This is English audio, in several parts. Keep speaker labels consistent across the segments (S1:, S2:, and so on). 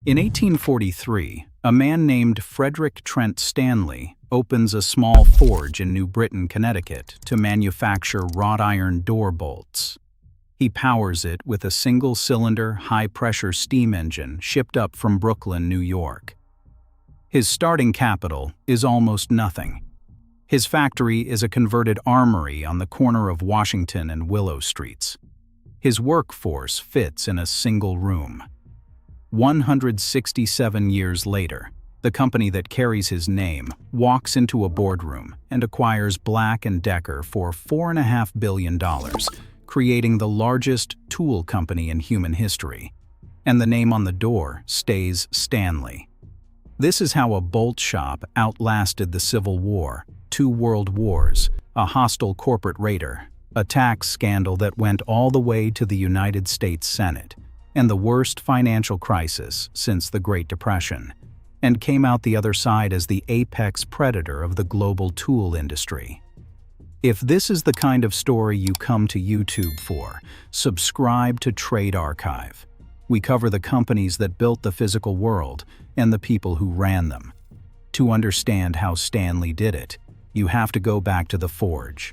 S1: In 1843, a man named Frederick Trent Stanley opens a small forge in New Britain, Connecticut, to manufacture wrought-iron door bolts. He powers it with a single-cylinder, high-pressure steam engine shipped up from Brooklyn, New York. His starting capital is almost nothing. His factory is a converted armory on the corner of Washington and Willow Streets. His workforce fits in a single room. 167 years later, the company that carries his name walks into a boardroom and acquires Black & Decker for $4.5 billion, creating the largest tool company in human history. And the name on the door stays Stanley. This is how a bolt shop outlasted the Civil War, 2 world wars, a hostile corporate raider, a tax scandal that went all the way to the United States Senate, and the worst financial crisis since the Great Depression, and came out the other side as the apex predator of the global tool industry. If this is the kind of story you come to YouTube for, subscribe to Trade Archive. We cover the companies that built the physical world and the people who ran them. To understand how Stanley did it, you have to go back to the forge.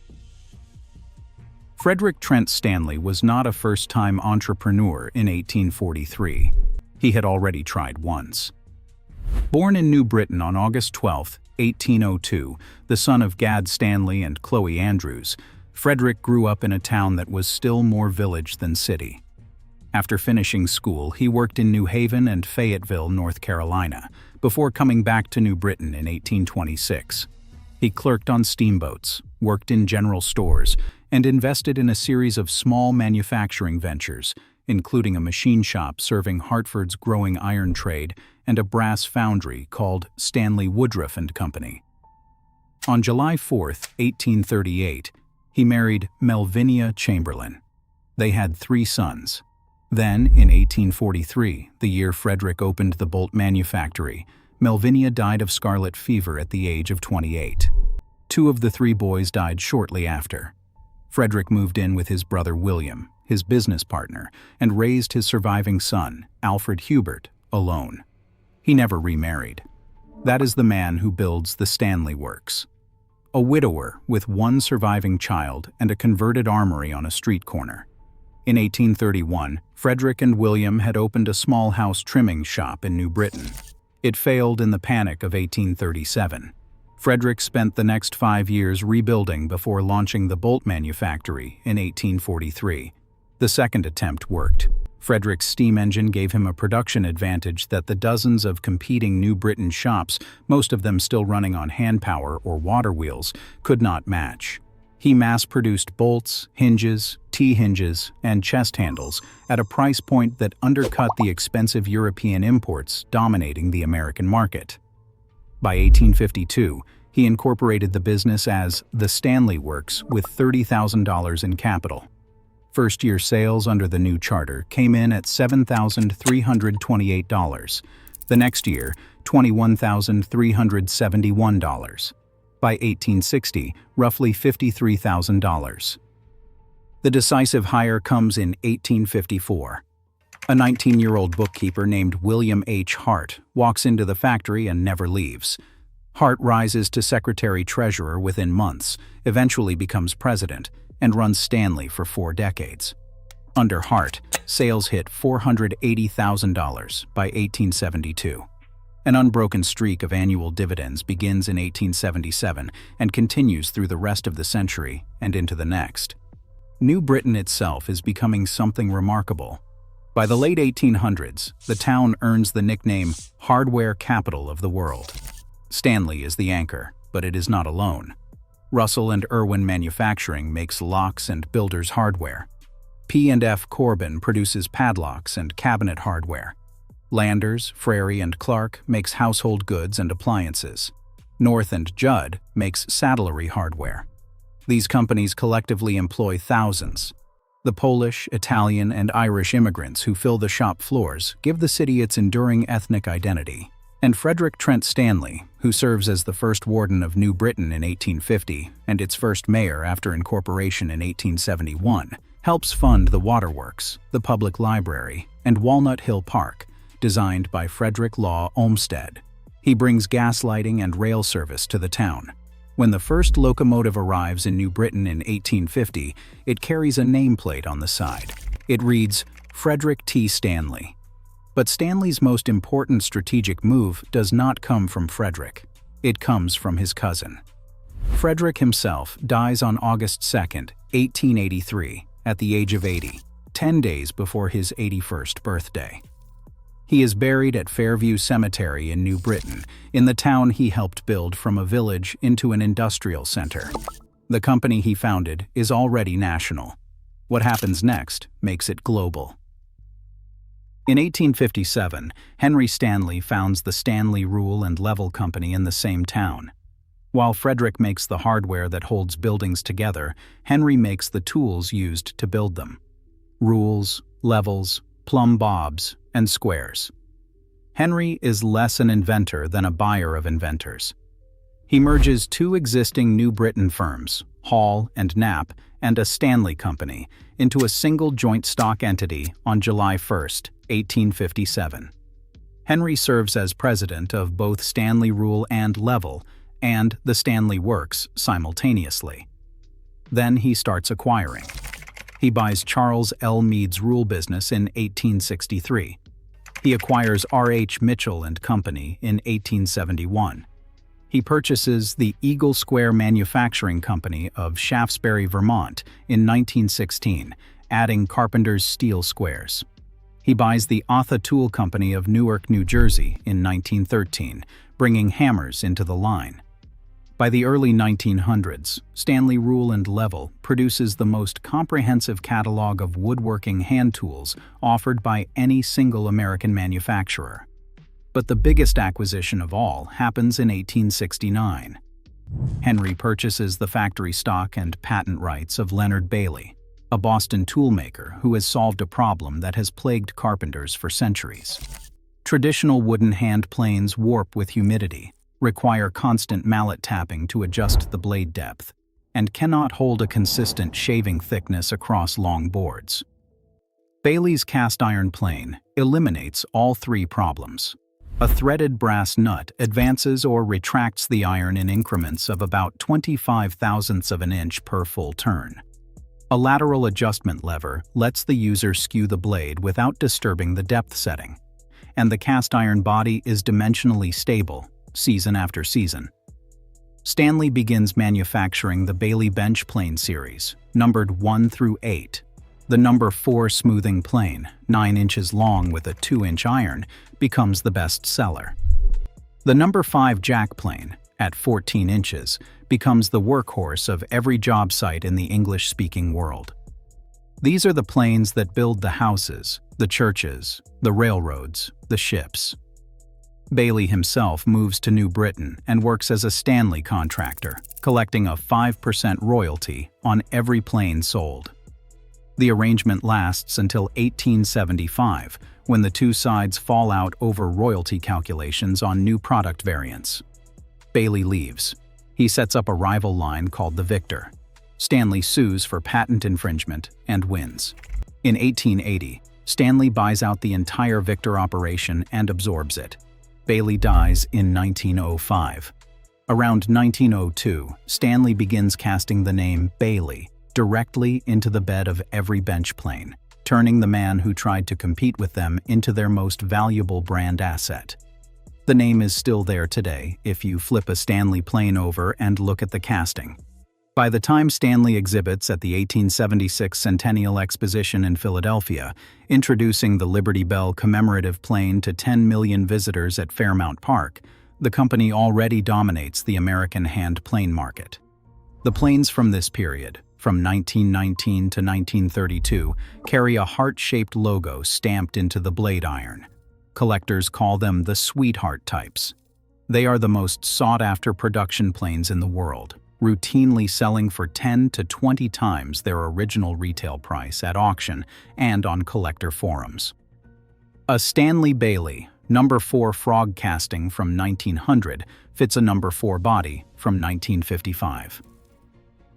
S1: Frederick Trent Stanley was not a first-time entrepreneur in 1843. He had already tried once. Born in New Britain on August 12, 1802, the son of Gad Stanley and Chloe Andrews, Frederick grew up in a town that was still more village than city. After finishing school, he worked in New Haven and Fayetteville, North Carolina, before coming back to New Britain in 1826. He clerked on steamboats, worked in general stores, and invested in a series of small manufacturing ventures, including a machine shop serving Hartford's growing iron trade and a brass foundry called Stanley Woodruff & Company. On July 4, 1838, he married Melvinia Chamberlain. They had 3 sons. Then, in 1843, the year Frederick opened the bolt manufactory, Melvinia died of scarlet fever at the age of 28. 2 of the 3 boys died shortly after. Frederick moved in with his brother William, his business partner, and raised his surviving son, Alfred Hubert, alone. He never remarried. That is the man who builds the Stanley Works. A widower with 1 surviving child and a converted armory on a street corner. In 1831, Frederick and William had opened a small house trimming shop in New Britain. It failed in the Panic of 1837. Frederick spent the next 5 years rebuilding before launching the bolt manufactory in 1843. The second attempt worked. Frederick's steam engine gave him a production advantage that the dozens of competing New Britain shops, most of them still running on hand power or water wheels, could not match. He mass-produced bolts, hinges, T-hinges, and chest handles at a price point that undercut the expensive European imports dominating the American market. By 1852, he incorporated the business as the Stanley Works with $30,000 in capital. First-year sales under the new charter came in at $7,328. The next year, $21,371. By 1860, roughly $53,000. The decisive hire comes in 1854. A 19-year-old bookkeeper named William H. Hart walks into the factory and never leaves. Hart rises to secretary-treasurer within months, eventually becomes president, and runs Stanley for 4 decades. Under Hart, sales hit $480,000 by 1872. An unbroken streak of annual dividends begins in 1877 and continues through the rest of the century and into the next. New Britain itself is becoming something remarkable. By the late 1800s, the town earns the nickname hardware capital of the world. Stanley is the anchor, but it is not alone. Russell and Irwin Manufacturing makes locks and builders hardware. P&F Corbin produces padlocks and cabinet hardware. Landers, Frary & Clark makes household goods and appliances. North & Judd makes saddlery hardware. These companies collectively employ thousands. The Polish, Italian, and Irish immigrants who fill the shop floors give the city its enduring ethnic identity. And Frederick Trent Stanley, who serves as the first warden of New Britain in 1850 and its first mayor after incorporation in 1871, helps fund the waterworks, the public library, and Walnut Hill Park, designed by Frederick Law Olmsted. He brings gas lighting and rail service to the town. When the first locomotive arrives in New Britain in 1850, it carries a nameplate on the side. It reads, Frederick T. Stanley. But Stanley's most important strategic move does not come from Frederick. It comes from his cousin. Frederick himself dies on August 2, 1883, at the age of 80, 10 days before his 81st birthday. He is buried at Fairview Cemetery in New Britain, in the town he helped build from a village into an industrial center. The company he founded is already national. What happens next makes it global. In 1857, Henry Stanley founds the Stanley Rule and Level Company in the same town. While Frederick makes the hardware that holds buildings together, Henry makes the tools used to build them. Rules, levels, plumb bobs, and squares. Henry is less an inventor than a buyer of inventors. He merges two existing New Britain firms, Hall and Knapp, and a Stanley Company, into a single joint stock entity on July 1, 1857. Henry serves as president of both Stanley Rule and Level and the Stanley Works simultaneously. Then he starts acquiring. He buys Charles L. Mead's rule business in 1863. He acquires R.H. Mitchell and Company in 1871. He purchases the Eagle Square Manufacturing Company of Shaftesbury, Vermont in 1916, adding carpenter's steel squares. He buys the Otha Tool Company of Newark, New Jersey in 1913, bringing hammers into the line. By the early 1900s, Stanley Rule and Level produces the most comprehensive catalog of woodworking hand tools offered by any single American manufacturer. But the biggest acquisition of all happens in 1869. Henry purchases the factory stock and patent rights of Leonard Bailey, a Boston toolmaker who has solved a problem that has plagued carpenters for centuries. Traditional wooden hand planes warp with humidity, require constant mallet tapping to adjust the blade depth, and cannot hold a consistent shaving thickness across long boards. Bailey's cast iron plane eliminates all three problems. A threaded brass nut advances or retracts the iron in increments of about 25 thousandths of an inch per full turn. A lateral adjustment lever lets the user skew the blade without disturbing the depth setting, and the cast iron body is dimensionally stable, season after season. Stanley begins manufacturing the Bailey bench plane series, numbered 1 through 8. The number 4 smoothing plane, 9 inches long with a 2-inch iron, becomes the best seller. The number 5 jack plane, at 14 inches, becomes the workhorse of every job site in the English-speaking world. These are the planes that build the houses, the churches, the railroads, the ships. Bailey himself moves to New Britain and works as a Stanley contractor, collecting a 5% royalty on every plane sold. The arrangement lasts until 1875, when the two sides fall out over royalty calculations on new product variants. Bailey leaves. He sets up a rival line called the Victor. Stanley sues for patent infringement and wins. In 1880, Stanley buys out the entire Victor operation and absorbs it. Bailey dies in 1905. Around 1902, Stanley begins casting the name Bailey directly into the bed of every bench plane, turning the man who tried to compete with them into their most valuable brand asset. The name is still there today if you flip a Stanley plane over and look at the casting. By the time Stanley exhibits at the 1876 Centennial Exposition in Philadelphia, introducing the Liberty Bell commemorative plane to 10 million visitors at Fairmount Park, the company already dominates the American hand plane market. The planes from this period, from 1919 to 1932, carry a heart-shaped logo stamped into the blade iron. Collectors call them the sweetheart types. They are the most sought-after production planes in the world, routinely selling for 10 to 20 times their original retail price at auction and on collector forums. A Stanley Bailey number 4 frog casting from 1900 fits a number 4 body from 1955.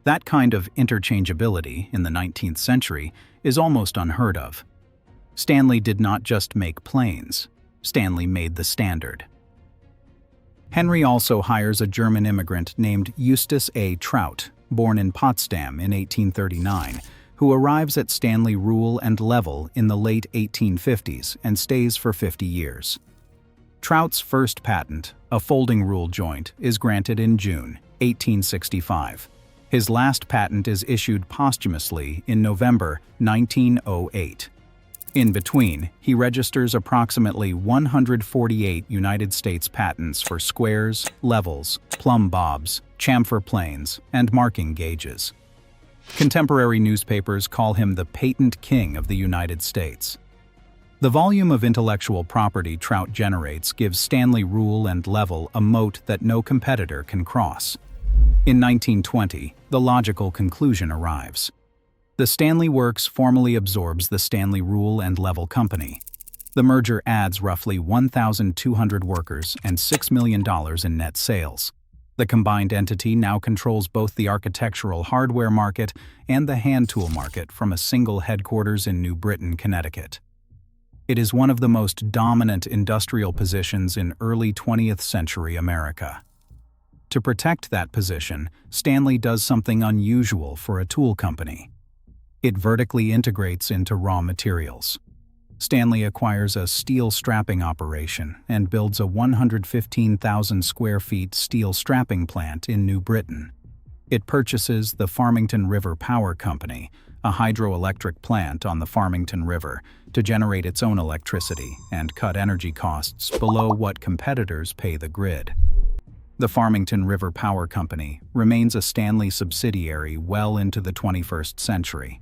S1: That kind of interchangeability in the 19th century is almost unheard of. Stanley did not just make planes. Stanley made the standard. Henry also hires a German immigrant named Justus Traut, born in Potsdam in 1839, who arrives at Stanley Rule and Level in the late 1850s and stays for 50 years. Traut's first patent, a folding rule joint, is granted in June 1865. His last patent is issued posthumously in November 1908. In between, he registers approximately 148 United States patents for squares, levels, plumb bobs, chamfer planes, and marking gauges. Contemporary newspapers call him the patent king of the United States. The volume of intellectual property Traut generates gives Stanley Rule and Level a moat that no competitor can cross. In 1920, the logical conclusion arrives. The Stanley Works formally absorbs the Stanley Rule and Level Company. The merger adds roughly 1,200 workers and $6 million in net sales. The combined entity now controls both the architectural hardware market and the hand tool market from a single headquarters in New Britain, Connecticut. It is one of the most dominant industrial positions in early 20th century America. To protect that position, Stanley does something unusual for a tool company. It vertically integrates into raw materials. Stanley acquires a steel strapping operation and builds a 115,000 square feet steel strapping plant in New Britain. It purchases the Farmington River Power Company, a hydroelectric plant on the Farmington River, to generate its own electricity and cut energy costs below what competitors pay the grid. The Farmington River Power Company remains a Stanley subsidiary well into the 21st century.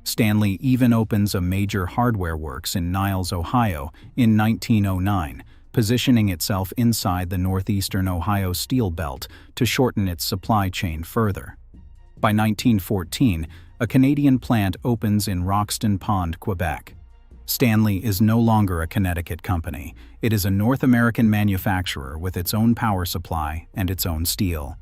S1: Stanley even opens a major hardware works in Niles, Ohio in 1909, positioning itself inside the northeastern Ohio steel belt to shorten its supply chain further. By 1914, a Canadian plant opens in Roxton Pond, Quebec. Stanley is no longer a Connecticut company. It is a North American manufacturer with its own power supply and its own steel.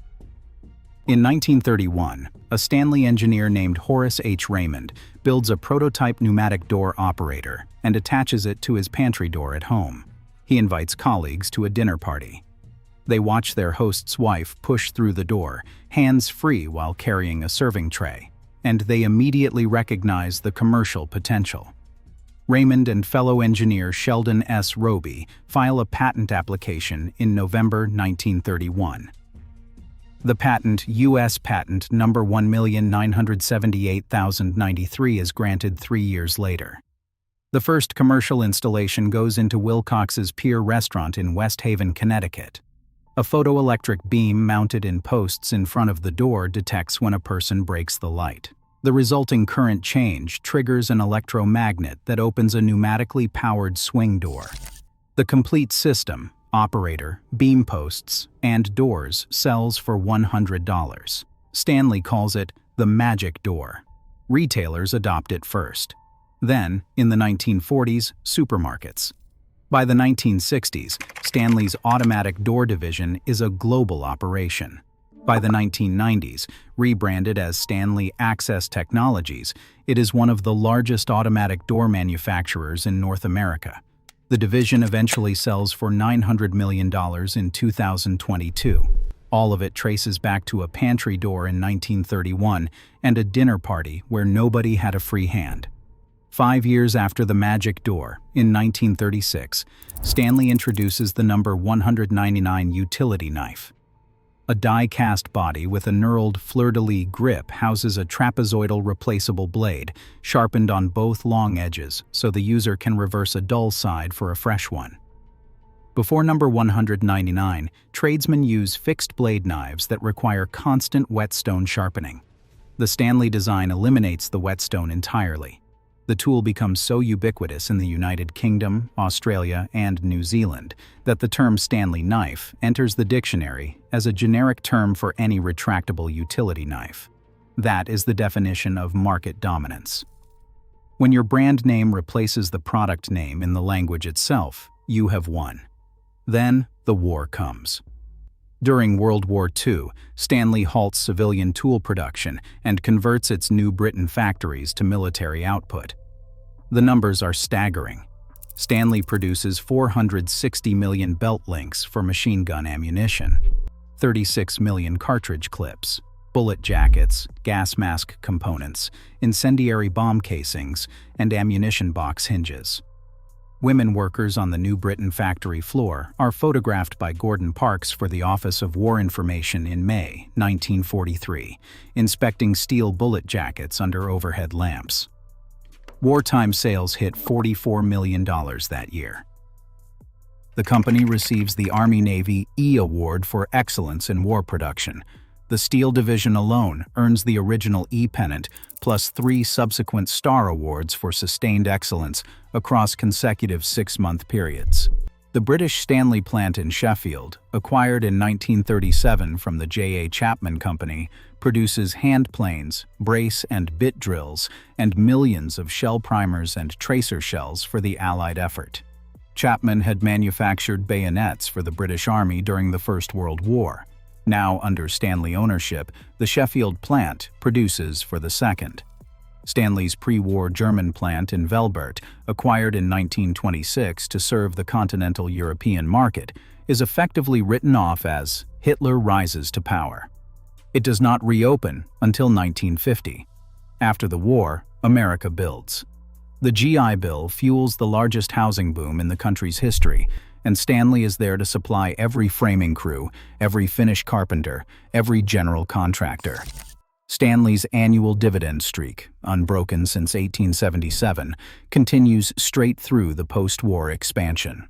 S1: In 1931, a Stanley engineer named Horace H. Raymond builds a prototype pneumatic door operator and attaches it to his pantry door at home. He invites colleagues to a dinner party. They watch their host's wife push through the door, hands-free while carrying a serving tray, and they immediately recognize the commercial potential. Raymond and fellow engineer Sheldon S. Roby file a patent application in November 1931. The patent, U.S. Patent number 1,978,093, is granted 3 years later. The first commercial installation goes into Wilcox's Pier restaurant in West Haven, Connecticut. A photoelectric beam mounted in posts in front of the door detects when a person breaks the light. The resulting current change triggers an electromagnet that opens a pneumatically powered swing door. The complete system, operator, beam posts, and doors, sells for $100. Stanley calls it the magic door. Retailers adopt it first. Then, in the 1940s, supermarkets. By the 1960s, Stanley's automatic door division is a global operation. By the 1990s, rebranded as Stanley Access Technologies, it is one of the largest automatic door manufacturers in North America. The division eventually sells for $900 million in 2022. All of it traces back to a pantry door in 1931 and a dinner party where nobody had a free hand. 5 years after the magic door, in 1936, Stanley introduces the number 199 utility knife. A die-cast body with a knurled fleur-de-lis grip houses a trapezoidal replaceable blade, sharpened on both long edges so the user can reverse a dull side for a fresh one. Before number 199, tradesmen use fixed blade knives that require constant whetstone sharpening. The Stanley design eliminates the whetstone entirely. The tool becomes so ubiquitous in the United Kingdom, Australia, and New Zealand that the term Stanley knife enters the dictionary as a generic term for any retractable utility knife. That is the definition of market dominance. When your brand name replaces the product name in the language itself, you have won. Then the war comes. During World War II, Stanley halts civilian tool production and converts its New Britain factories to military output. The numbers are staggering. Stanley produces 460 million belt links for machine gun ammunition, 36 million cartridge clips, bullet jackets, gas mask components, incendiary bomb casings, and ammunition box hinges. Women workers on the New Britain factory floor are photographed by Gordon Parks for the Office of War Information in May 1943, inspecting steel bullet jackets under overhead lamps. Wartime sales hit $44 million that year. The company receives the Army-Navy E Award for Excellence in War Production. The Steel Division alone earns the original E pennant, plus 3 subsequent Star Awards for sustained excellence across consecutive 6-month periods. The British Stanley plant in Sheffield, acquired in 1937 from the J.A. Chapman Company, produces hand planes, brace and bit drills, and millions of shell primers and tracer shells for the Allied effort. Chapman had manufactured bayonets for the British Army during the First World War. Now under Stanley ownership, the Sheffield plant produces for the Second. Stanley's pre-war German plant in Velbert, acquired in 1926 to serve the continental European market, is effectively written off as Hitler rises to power. It does not reopen until 1950. After the war, America builds. The GI Bill fuels the largest housing boom in the country's history, and Stanley is there to supply every framing crew, every finish carpenter, every general contractor. Stanley's annual dividend streak, unbroken since 1877, continues straight through the post-war expansion.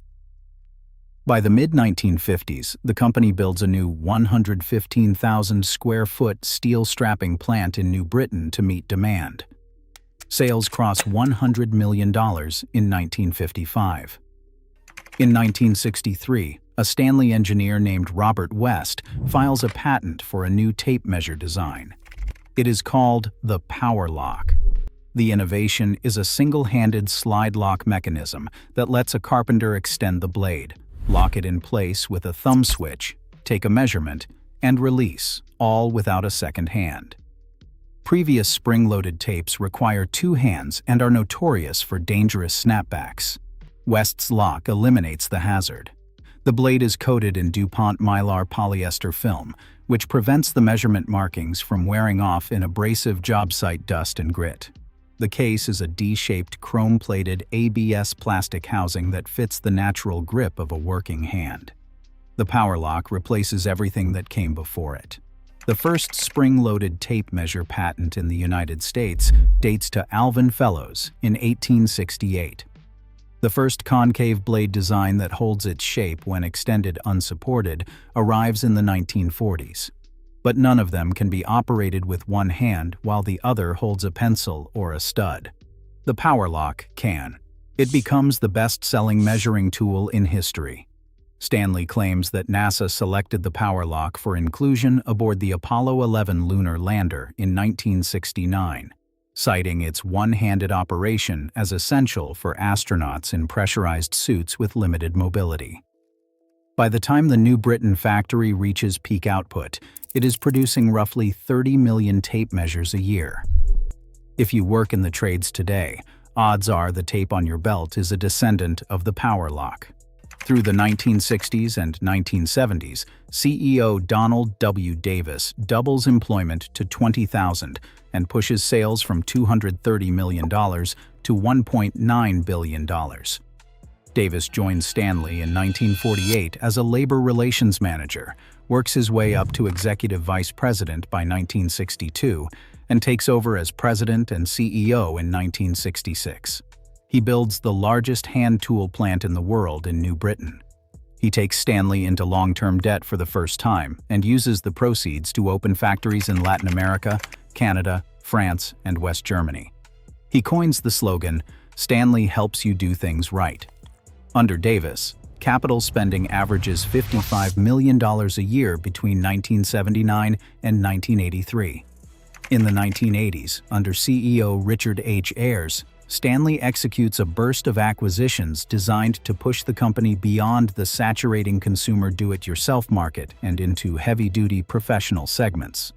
S1: By the mid-1950s, the company builds a new 115,000-square-foot steel strapping plant in New Britain to meet demand. Sales cross $100 million in 1955. In 1963, a Stanley engineer named Robert West files a patent for a new tape measure design. It is called the power lock. The innovation is a single-handed slide lock mechanism that lets a carpenter extend the blade, lock it in place with a thumb switch, take a measurement, and release, all without a second hand. Previous spring-loaded tapes require 2 hands and are notorious for dangerous snapbacks. West's lock eliminates the hazard. The blade is coated in DuPont Mylar polyester film, which prevents the measurement markings from wearing off in abrasive job site dust and grit. The case is a D-shaped chrome-plated ABS plastic housing that fits the natural grip of a working hand. The power lock replaces everything that came before it. The first spring-loaded tape measure patent in the United States dates to Alvin Fellows in 1868. The first concave blade design that holds its shape when extended unsupported arrives in the 1940s. But none of them can be operated with one hand while the other holds a pencil or a stud. The power lock can. It becomes the best-selling measuring tool in history. Stanley claims that NASA selected the power lock for inclusion aboard the Apollo 11 lunar lander in 1969. Citing its one-handed operation as essential for astronauts in pressurized suits with limited mobility. By the time the New Britain factory reaches peak output, it is producing roughly 30 million tape measures a year. If you work in the trades today, odds are the tape on your belt is a descendant of the power lock. Through the 1960s and 1970s, CEO Donald W. Davis doubles employment to 20,000 and pushes sales from $230 million to $1.9 billion. Davis joins Stanley in 1948 as a labor relations manager, works his way up to executive vice president by 1962, and takes over as president and CEO in 1966. He builds the largest hand tool plant in the world in New Britain. He takes Stanley into long-term debt for the first time and uses the proceeds to open factories in Latin America, Canada, France, and West Germany. He coins the slogan, "Stanley helps you do things right." Under Davis, capital spending averages $55 million a year between 1979 and 1983. In the 1980s, under CEO Richard H. Ayres, Stanley executes a burst of acquisitions designed to push the company beyond the saturating consumer do-it-yourself market and into heavy-duty professional segments.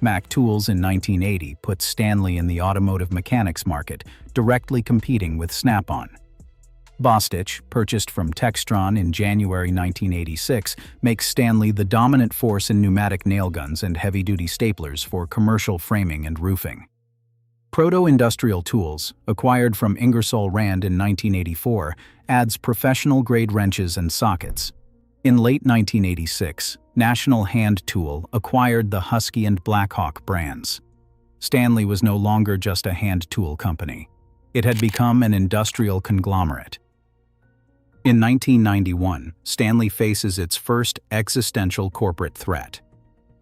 S1: Mac Tools in 1980 puts Stanley in the automotive mechanics market, directly competing with Snap-on. Bostitch, purchased from Textron in January 1986, makes Stanley the dominant force in pneumatic nail guns and heavy-duty staplers for commercial framing and roofing. Proto-Industrial Tools, acquired from Ingersoll Rand in 1984, adds professional-grade wrenches and sockets. In late 1986, National Hand Tool acquired the Husky and Blackhawk brands. Stanley was no longer just a hand tool company. It had become an industrial conglomerate. In 1991, Stanley faces its first existential corporate threat.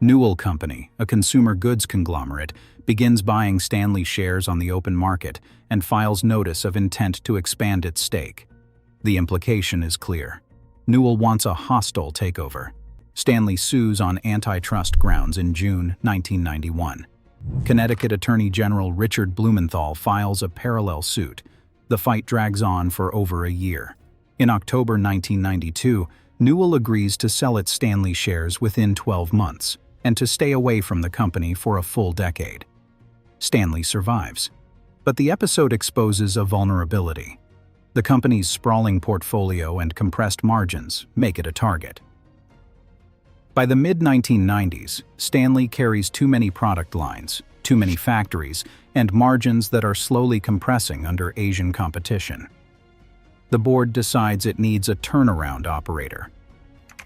S1: Newell Company, a consumer goods conglomerate, begins buying Stanley shares on the open market and files notice of intent to expand its stake. The implication is clear. Newell wants a hostile takeover. Stanley sues on antitrust grounds in June 1991. Connecticut Attorney General Richard Blumenthal files a parallel suit. The fight drags on for over a year. In October 1992, Newell agrees to sell its Stanley shares within 12 months and to stay away from the company for a full decade. Stanley survives. But the episode exposes a vulnerability. The company's sprawling portfolio and compressed margins make it a target. By the mid-1990s, Stanley carries too many product lines, too many factories, and margins that are slowly compressing under Asian competition. The board decides it needs a turnaround operator.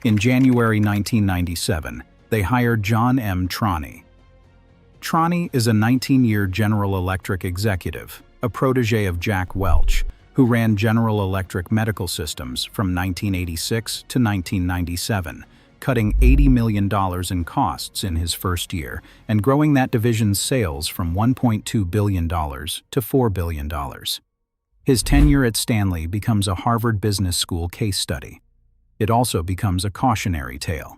S1: In January 1997, they hired John M. Traut. Traut is a 19-year General Electric executive, a protege of Jack Welch, who ran General Electric Medical Systems from 1986 to 1997, cutting $80 million in costs in his first year and growing that division's sales from $1.2 billion to $4 billion. His tenure at Stanley becomes a Harvard Business School case study. It also becomes a cautionary tale.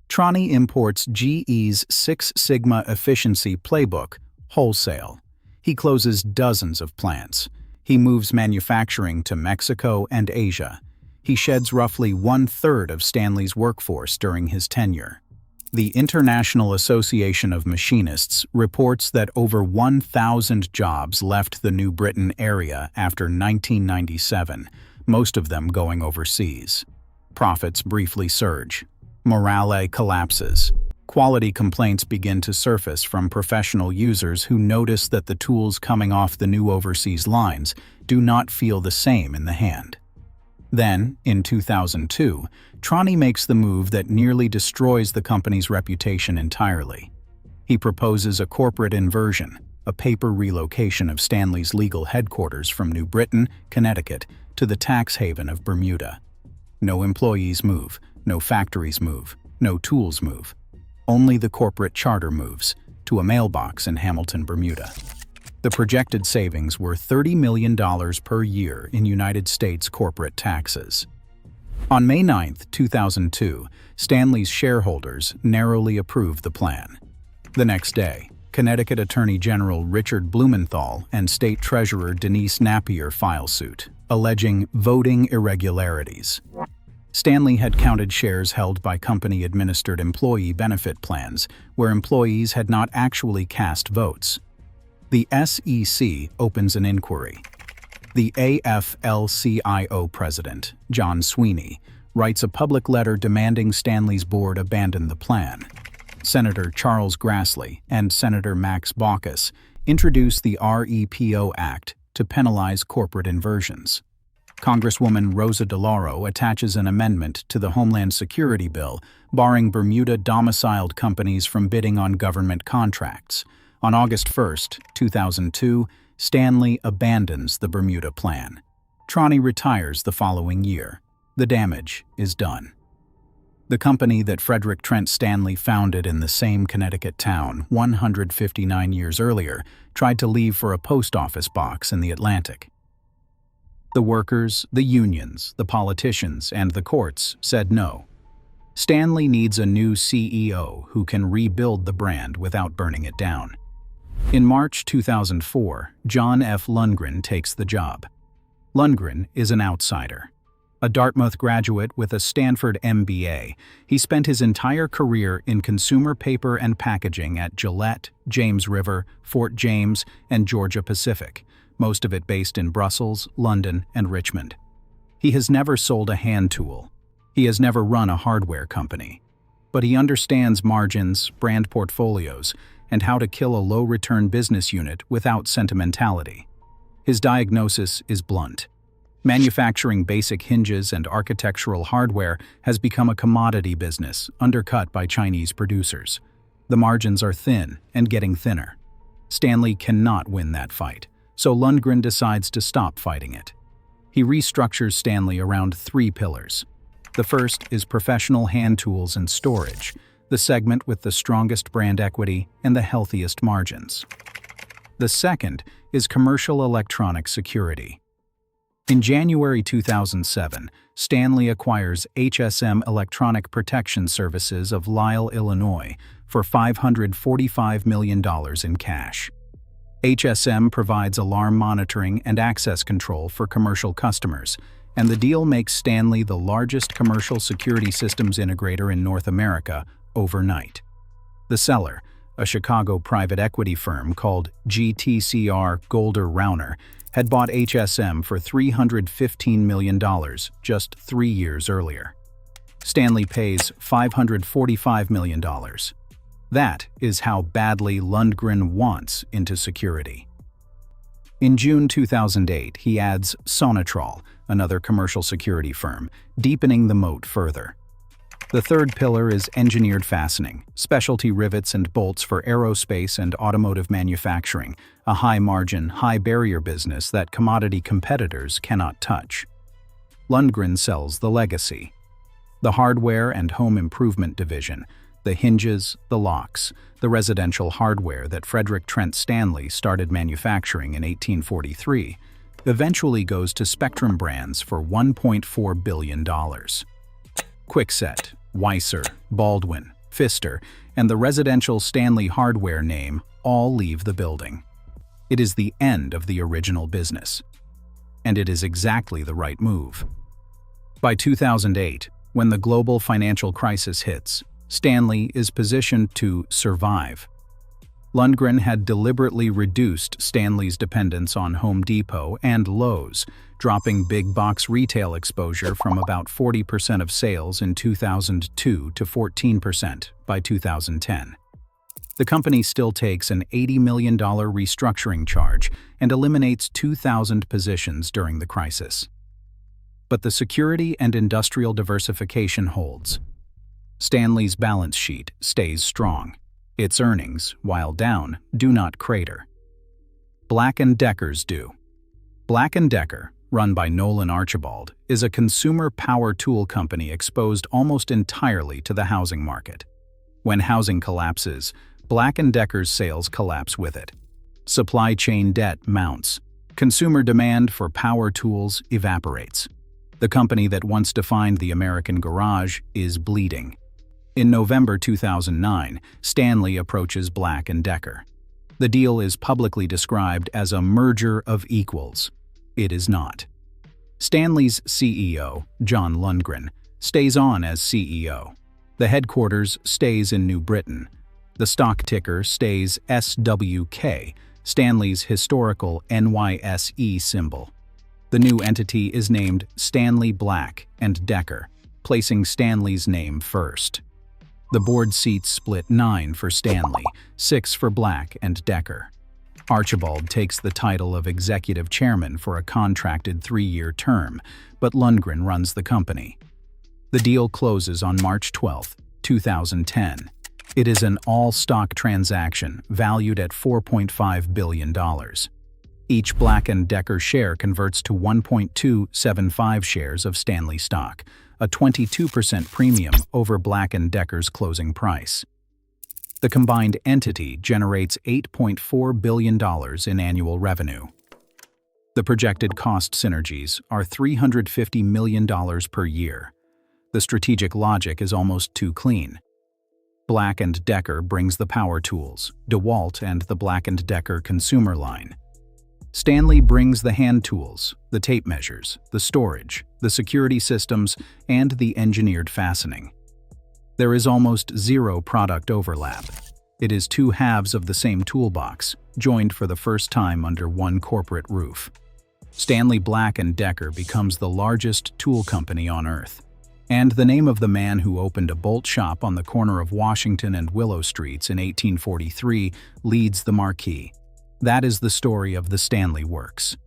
S1: Traut imports GE's Six Sigma efficiency playbook wholesale. He closes dozens of plants. He moves manufacturing to Mexico and Asia. He sheds roughly 1/3 of Stanley's workforce during his tenure. The International Association of Machinists reports that over 1,000 jobs left the New Britain area after 1997, most of them going overseas. Profits briefly surge. Morale collapses. Quality complaints begin to surface from professional users who notice that the tools coming off the new overseas lines do not feel the same in the hand. Then, in 2002, Traut makes the move that nearly destroys the company's reputation entirely. He proposes a corporate inversion, a paper relocation of Stanley's legal headquarters from New Britain, Connecticut, to the tax haven of Bermuda. No employees move, no factories move, no tools move. Only the corporate charter moves, to a mailbox in Hamilton, Bermuda. The projected savings were $30 million per year in United States corporate taxes. On May 9, 2002, Stanley's shareholders narrowly approved the plan. The next day, Connecticut Attorney General Richard Blumenthal and State Treasurer Denise Napier file suit, alleging voting irregularities. Stanley had counted shares held by company-administered employee benefit plans, where employees had not actually cast votes. The SEC opens an inquiry. The AFL-CIO president, John Sweeney, writes a public letter demanding Stanley's board abandon the plan. Senator Charles Grassley and Senator Max Baucus introduce the REPO Act to penalize corporate inversions. Congresswoman Rosa DeLauro attaches an amendment to the Homeland Security Bill barring Bermuda-domiciled companies from bidding on government contracts. On August 1, 2002, Stanley abandons the Bermuda plan. Traut retires the following year. The damage is done. The company that Frederick Trent Stanley founded in the same Connecticut town 159 years earlier tried to leave for a post office box in the Atlantic. The workers, the unions, the politicians, and the courts said no. Stanley needs a new CEO who can rebuild the brand without burning it down. In March 2004, John F. Lundgren takes the job. Lundgren is an outsider. A Dartmouth graduate with a Stanford MBA, he spent his entire career in consumer paper and packaging at Gillette, James River, Fort James, and Georgia Pacific, most of it based in Brussels, London, and Richmond. He has never sold a hand tool. He has never run a hardware company. But he understands margins, brand portfolios, and how to kill a low-return business unit without sentimentality. His diagnosis is blunt. Manufacturing basic hinges and architectural hardware has become a commodity business, undercut by Chinese producers. The margins are thin and getting thinner. Stanley cannot win that fight, so Lundgren decides to stop fighting it. He restructures Stanley around 3 pillars. The first is professional hand tools and storage, the segment with the strongest brand equity and the healthiest margins. The second is commercial electronic security. In January 2007, Stanley acquires HSM Electronic Protection Services of Lisle, Illinois, for $545 million in cash. HSM provides alarm monitoring and access control for commercial customers, and the deal makes Stanley the largest commercial security systems integrator in North America overnight. The seller, a Chicago private equity firm called GTCR Golder Rauner, had bought HSM for $315 million just 3 years earlier. Stanley pays $545 million. That is how badly Lundgren wants into security. In June 2008, he adds Sonatrol, another commercial security firm, deepening the moat further. The third pillar is engineered fastening, specialty rivets and bolts for aerospace and automotive manufacturing, a high-margin, high-barrier business that commodity competitors cannot touch. Lundgren sells the legacy. The hardware and home improvement division, the hinges, the locks, the residential hardware that Frederick Trent Stanley started manufacturing in 1843, eventually goes to Spectrum Brands for $1.4 billion. Kwikset, Weiser, Baldwin, Pfister, and the residential Stanley hardware name all leave the building. It is the end of the original business. And it is exactly the right move. By 2008, when the global financial crisis hits, Stanley is positioned to survive. Lundgren had deliberately reduced Stanley's dependence on Home Depot and Lowe's, dropping big box retail exposure from about 40% of sales in 2002 to 14% by 2010. The company still takes an $80 million restructuring charge and eliminates 2,000 positions during the crisis. But the security and industrial diversification holds. Stanley's balance sheet stays strong. Its earnings, while down, do not crater. Black & Decker's do. Black & Decker, run by Nolan Archibald, is a consumer power tool company exposed almost entirely to the housing market. When housing collapses, Black & Decker's sales collapse with it. Supply chain debt mounts. Consumer demand for power tools evaporates. The company that once defined the American garage is bleeding. In November 2009, Stanley approaches Black & Decker. The deal is publicly described as a merger of equals. It is not. Stanley's CEO, John Lundgren, stays on as CEO. The headquarters stays in New Britain. The stock ticker stays SWK, Stanley's historical NYSE symbol. The new entity is named Stanley Black & Decker, placing Stanley's name first. The board seats split 9 for Stanley, 6 for Black & Decker. Archibald takes the title of executive chairman for a contracted 3-year term, but Lundgren runs the company. The deal closes on March 12, 2010. It is an all-stock transaction valued at $4.5 billion. Each Black & Decker share converts to 1.275 shares of Stanley stock, a 22% premium over Black & Decker's closing price. The combined entity generates $8.4 billion in annual revenue. The projected cost synergies are $350 million per year. The strategic logic is almost too clean. Black & Decker brings the power tools, DeWalt and the Black & Decker consumer line. Stanley brings the hand tools, the tape measures, the storage, the security systems, and the engineered fastening. There is almost zero product overlap. It is two halves of the same toolbox, joined for the first time under one corporate roof. Stanley Black & Decker becomes the largest tool company on Earth. And the name of the man who opened a bolt shop on the corner of Washington and Willow Streets in 1843 leads the marquee. That is the story of the Stanley Works.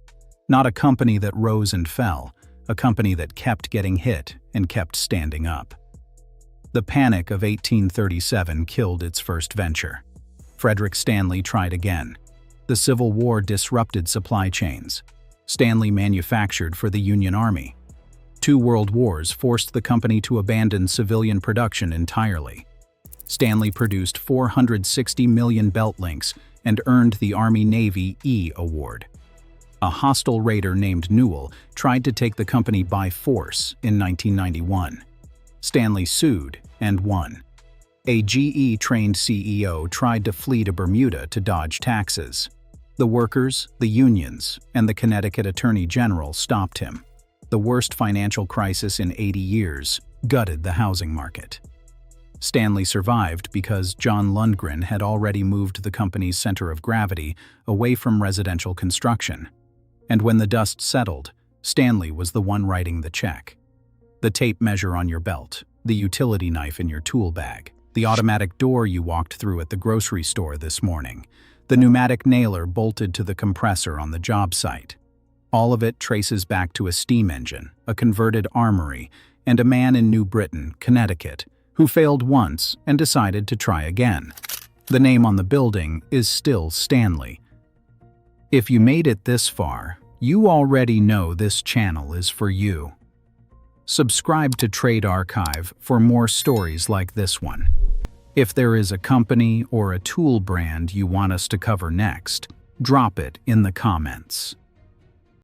S1: Not a company that rose and fell, a company that kept getting hit and kept standing up. The Panic of 1837 killed its first venture. Frederick Stanley tried again. The Civil War disrupted supply chains. Stanley manufactured for the Union Army. 2 world wars forced the company to abandon civilian production entirely. Stanley produced 460 million belt links and earned the Army-Navy E Award. A hostile raider named Newell tried to take the company by force in 1991. Stanley sued and won. A GE-trained CEO tried to flee to Bermuda to dodge taxes. The workers, the unions, and the Connecticut Attorney General stopped him. The worst financial crisis in 80 years gutted the housing market. Stanley survived because John Lundgren had already moved the company's center of gravity away from residential construction. And when the dust settled, Stanley was the one writing the check. The tape measure on your belt, the utility knife in your tool bag, the automatic door you walked through at the grocery store this morning, the pneumatic nailer bolted to the compressor on the job site. All of it traces back to a steam engine, a converted armory, and a man in New Britain, Connecticut, who failed once and decided to try again. The name on the building is still Stanley. If you made it this far, you already know this channel is for you. Subscribe to Trade Archive for more stories like this one. If there is a company or a tool brand you want us to cover next, drop it in the comments.